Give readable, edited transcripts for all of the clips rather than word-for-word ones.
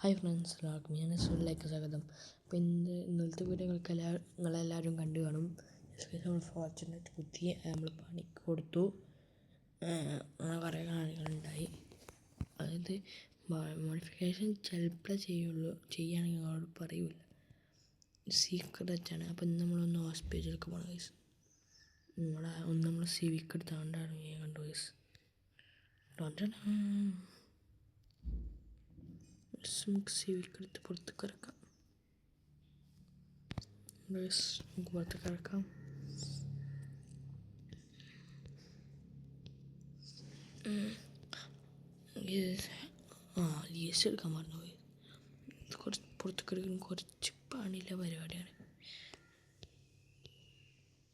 Hi friends, എല്ലാവർക്കും ഞാൻ സുനിലേക്ക് സ്വാഗതം. അപ്പോൾ ഇന്നലത്തെ വീഡിയോ നിങ്ങളെല്ലാവരും കണ്ടു കാണും. നമ്മൾ ഫോർച്യൂണറ്റ് കുത്തി നമ്മൾ പണിക്ക് കൊടുത്തു. കുറേ കാര്യങ്ങളുണ്ടായി. അതായത് മോഡിഫിക്കേഷൻ ചിലപ്പോൾ ചെയ്യുകയാണെങ്കിൽ നിങ്ങളോട് പറയൂല, സീക്രറ്റാണ്. അപ്പോൾ ഇന്ന് നമ്മളൊന്ന് ഹോസ്പിറ്റലിലേക്ക് പോകണം ഗൈസ്. നമ്മൾ സിവിക്ക് എടുത്തുകൊണ്ടാണ് കണ്ടു ഗൈസ്. നമുക്ക് സിവിക്ക് എടുത്ത് പുറത്തേക്ക് ഇറക്കാം. നമുക്ക് പുറത്തേക്ക് ഇറക്കാം. ലീസ്റ്റ് എടുക്കാൻ മറന്നുപോയി. കുറച്ച് പുറത്തേക്ക് എടുക്കുന്ന കുറച്ച് പണിയില്ല പരിപാടിയാണ്.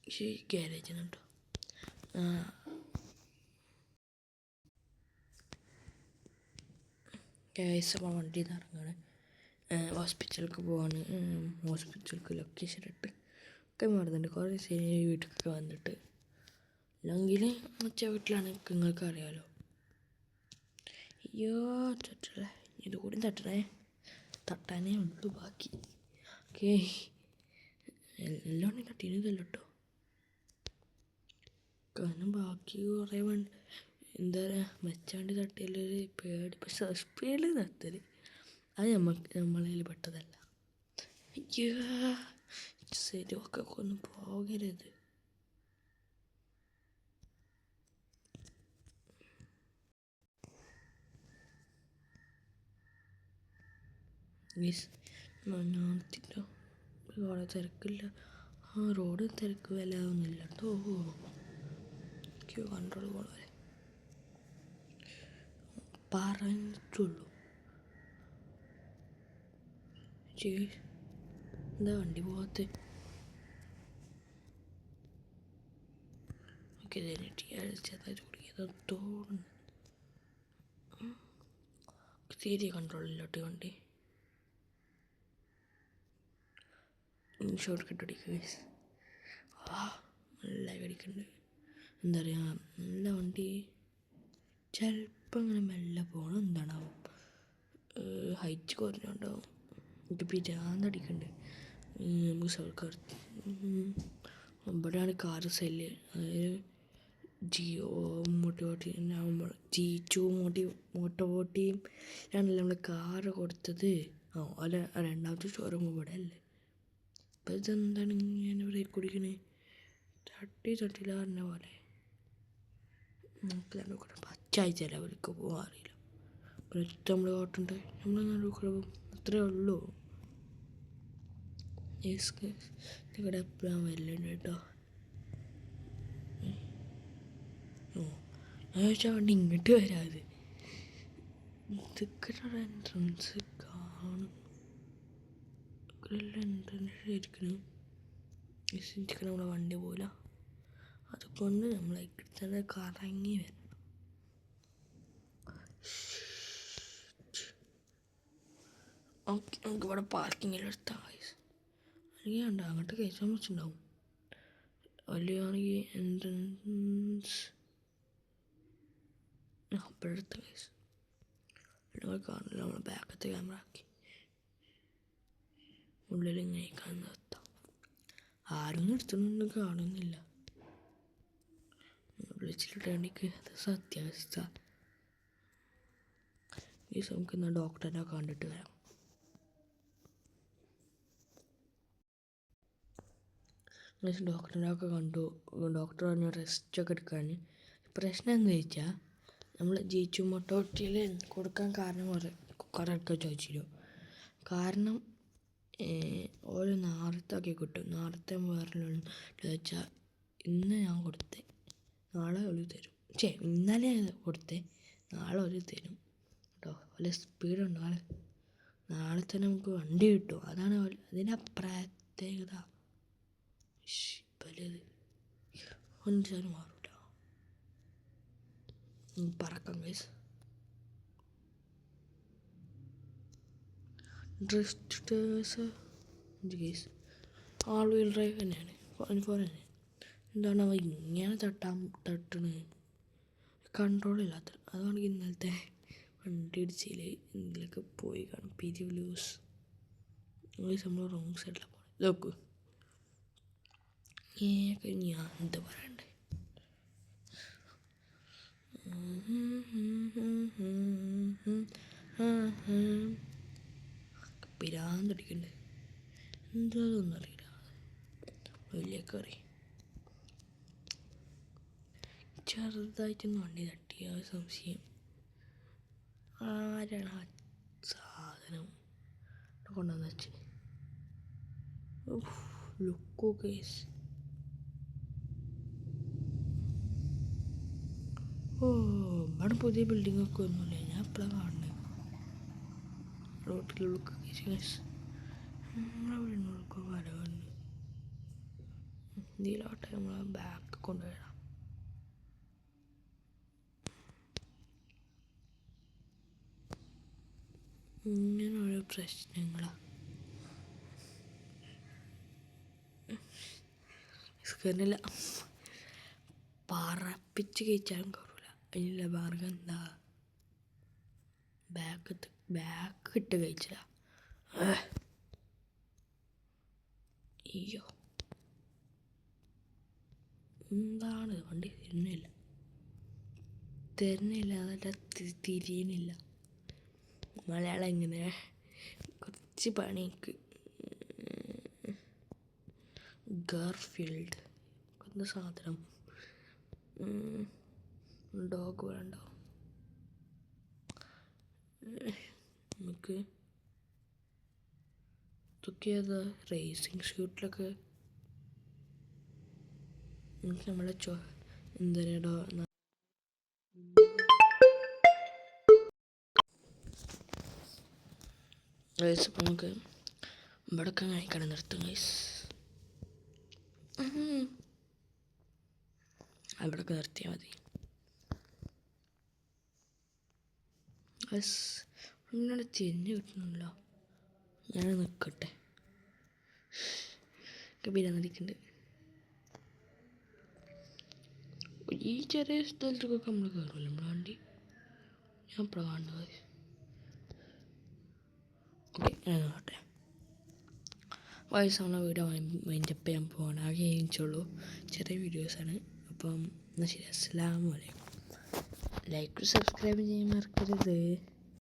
പക്ഷേ ഗ്യാരേജിന് കേട്ടോ. അപ്പോൾ വണ്ടിയിൽ നിന്ന് ഇറങ്ങുകയാണ്. ഹോസ്പിറ്റലിലേക്ക് പോവാണ്. ഹോസ്പിറ്റലിലേക്ക് ലൊക്കേഷൻ ഇട്ട് ഒക്കെ മറന്നുണ്ട്. കുറേ ശരി വീട്ടിലൊക്കെ വന്നിട്ട് അല്ലെങ്കിൽ മറ്റേ വീട്ടിലാണ്, നിങ്ങൾക്ക് അറിയാമല്ലോ. അയ്യോ തട്ടല്ലേ, ഇത് കൂടി തട്ടാനേ ഉള്ളൂ ബാക്കി. ഓക്കേ, എല്ലാം തട്ടീനതല്ലോ കേട്ടോ. കാരണം ബാക്കി കുറേ എന്താ പറയുക, വെച്ചാണ്ട് തട്ടിയാലൊരു പേടി. പക്ഷെ സ്പീഡിൽ തട്ടൽ അത് നമ്മളതിൽ പെട്ടതല്ല. അയ്യോ ശരി, ഒക്കെ ഒന്നും പോകരുത്. ഞാനെത്തിട്ടോ, അവിടെ തിരക്കില്ല. റോഡ് തിരക്ക് വല്ലാതൊന്നുമില്ല കേട്ടോ. കൺട്രോൾ പോലെ പറഞ്ഞിട്ടുള്ളൂ. എന്താ വണ്ടി പോകാത്ത? ഓക്കെ, ചെറുതായിട്ട് കുടിക്കാതെ തോന്നുന്നു. തീരെ കൺട്രോളില്ലോട്ട് വണ്ടി. ഷോർട്ട് കട്ട് അടിക്കുക. നല്ല കടിക്കുന്നുണ്ട്. എന്താ പറയുക, നല്ല വണ്ടി. ചിലപ്പോൾ അങ്ങനെ മെല്ലെ പോകണം. എന്താണാവും, ഹൈറ്റ് കുറഞ്ഞുണ്ടാവും. എനിക്ക് പിരാന്തടിക്കുന്നുണ്ട്. നമുക്ക് സർക്കാർ ഇവിടെയാണ് കാറ് സെല്ല്. അതായത് ജിയോ മോട്ടോവോട്ടിയും ആണല്ലോ നമ്മൾ കാറ് കൊടുത്തത്. അല്ല, രണ്ടാമത്തെ ഷോറൂം ഇവിടെ അല്ലേ. അപ്പം ഇതെന്താണ് ഇങ്ങനെ ബ്രേക്ക് കുടിക്കണേ? തട്ടില്ല പറഞ്ഞ പോലെ. നമുക്ക് നടുക്കൂടെ പച്ചായി ചിലവർക്ക് പോകാൻ അറിയില്ല. ഒറ്റ നമ്മൾ ഓട്ടുണ്ട്, നമ്മൾ നടുക്കൂടെ പോകും. അത്രേ ഉള്ളൂ. ഇവിടെ എപ്പോഴാണ് വരലുണ്ട് കേട്ടോ. ഞാൻ ചോദിച്ചാൽ വണ്ടി ഇങ്ങോട്ട് വരാത്. ഇതൊക്കെ എൻട്രൻസ് കാണും. എൻട്രൻസ് ഇരിക്കണം. നമ്മളെ വണ്ടി പോലെ. അതുകൊണ്ട് നമ്മൾ തന്നെ കറങ്ങി വരണം. ഓക്കെ, നമുക്ക് ഇവിടെ പാർക്കിങ്ങിൽ എടുത്താൽ അല്ലെങ്കിൽ ഉണ്ട് അങ്ങോട്ട് കയറ്റാൻ വെച്ചിട്ടുണ്ടാവും. വലിയാണെങ്കിൽ എൻട്രൻസ് അപ്പോഴത്തെ കേസ് നിങ്ങൾ കാണില്ല. നമ്മൾ ബാക്കത്തെ ക്യാമറ ആക്കി ഉള്ളിൽ ഇങ്ങനെ നിർത്താം. ആരും നിർത്തുന്നൊന്നും കാണുന്നില്ല. വിളിച്ചിട്ട് വേണ്ടിക്ക് അത് സത്യാവസ്ഥ. ഈ നമുക്ക് എന്നാൽ ഡോക്ടറിനെ കണ്ടിട്ട് വരാം. ഡോക്ടറിനെ ഒക്കെ കണ്ടു. ഡോക്ടർ പറഞ്ഞു റെസ്റ്റൊക്കെ എടുക്കാൻ. പ്രശ്നം എന്താ വെച്ചാൽ, നമ്മൾ ജീച്ചു മൊട്ടോട്ടിയിൽ കൊടുക്കാൻ കാരണം കുറേ ഒക്കെ ചോദിച്ചിരുന്നു. കാരണം ഓരോ നാളത്തൊക്കെ കിട്ടും. നാളത്തെ വേറെ ചോദിച്ചാൽ ഇന്ന് ഞാൻ കൊടുത്തേ, നാളെ ഒരു തരും. ഇന്നലെ കൊടുത്തേ, നാളെ ഒരു തരും കേട്ടോ. വലിയ സ്പീഡുണ്ട് ആൾ. നാളെ തന്നെ നമുക്ക് വണ്ടി കിട്ടും. അതാണ് അതിൻ്റെ പ്രത്യേകത. വലുത് ഒന്നിച്ചാലും മാറൂല. പറക്കാം ഗൈസ്. ഗൈസ് ആൾ വീൽ ഡ്രൈവ് തന്നെയാണ്. 4 തന്നെ. എന്താണ് അവ ഇങ്ങനെ തട്ടണത്? കൺട്രോൾ ഇല്ലാത്ത. അതുകൊണ്ട് ഇന്നലത്തെ വണ്ടി ഇടിച്ചിൽ എന്തെങ്കിലുമൊക്കെ പോയി കാണും. പിരിവ് ലൂസ് നമ്മൾ റോങ് സൈഡിലാണ് പോകുന്നത്. നോക്കൂ ഞാൻ എന്താ പറയണ്ടേ. പിരാന്തടിക്കണ്ടേ എന്താതൊന്നും അറിയില്ല. വലിയ കറി ചെറുതായിട്ടൊന്ന് വണ്ടി തട്ടിയ സംശയം. ആരാണ് ആ സാധനം കൊണ്ടുവന്ന് വെച്ച്? ലുക്കോ കേസ്. ഇവിടെ പുതിയ ബിൽഡിങ്ങൊക്കെ ഒന്നുമില്ല. ഞാൻ എപ്പോഴാണ് കാണുന്നത് റോട്ടിൽ ലുക്കോ കേസ്. നമ്മളൊക്കെ വരവുണ്ട്. ഇതിലോട്ടെ നമ്മൾ ബാക്ക് കൊണ്ടുവരാം. ഇങ്ങനെ ഓരോ പ്രശ്നങ്ങളാണ്. സ്കറിനില്ല പറപ്പിച്ച് കഴിച്ചാലും കുറവില്ല. അതിനുള്ള മാർഗം എന്താ? ബാക്ക് ഇട്ട് കഴിച്ചില്ല. അയ്യോ എന്താണ് വണ്ടി തരുന്നില്ല എന്നിട്ട് തിരിയുന്നില്ല. മലയാളം ഇങ്ങനെ കുറച്ച് പണിക്ക്. ഗാർഫീൽഡ് എന്താ സാധനം? ഡോഗ് വേണ്ട. നമുക്ക് ഇതൊക്കെ ഏതാ റേസിങ് ഷൂട്ടിലൊക്കെ നമുക്ക് നമ്മളെ എന്താ പറയുക ഗൈസ്. അപ്പം നമുക്ക് ഇവിടെയൊക്കെ കഴിക്കണം നിർത്തും ഗൈസ്. അവിടെയൊക്കെ നിർത്തിയാൽ മതി ഗൈസ്. ഇങ്ങനെ തിരിഞ്ഞ് കിട്ടുന്നില്ല. ഞാൻ നിൽക്കട്ടെ. പിരാന്തിക്കുന്നുണ്ട്. ഈ ചെറിയ സ്ഥലത്തൊക്കെ നമ്മൾ കയറുമല്ലോ നമ്മുടെ വണ്ടി. ഞാൻ എപ്പോഴാണ് കാണുന്നത്? ഓക്കെ ഞാൻ നോക്കട്ടെ. വയസ്സാണ് വീഡിയോ മൈൻഡപ്പ് ചെയ്യാൻ പോവാണ്. ആകെ കഴിഞ്ഞുള്ളൂ. ചെറിയ വീഡിയോസാണ്. അപ്പം എന്നാൽ ശരി. അസ്സലാമു അലൈക്കും. ലൈക്ക് സബ്സ്ക്രൈബ് ചെയ്യാൻ മറക്കരുത്.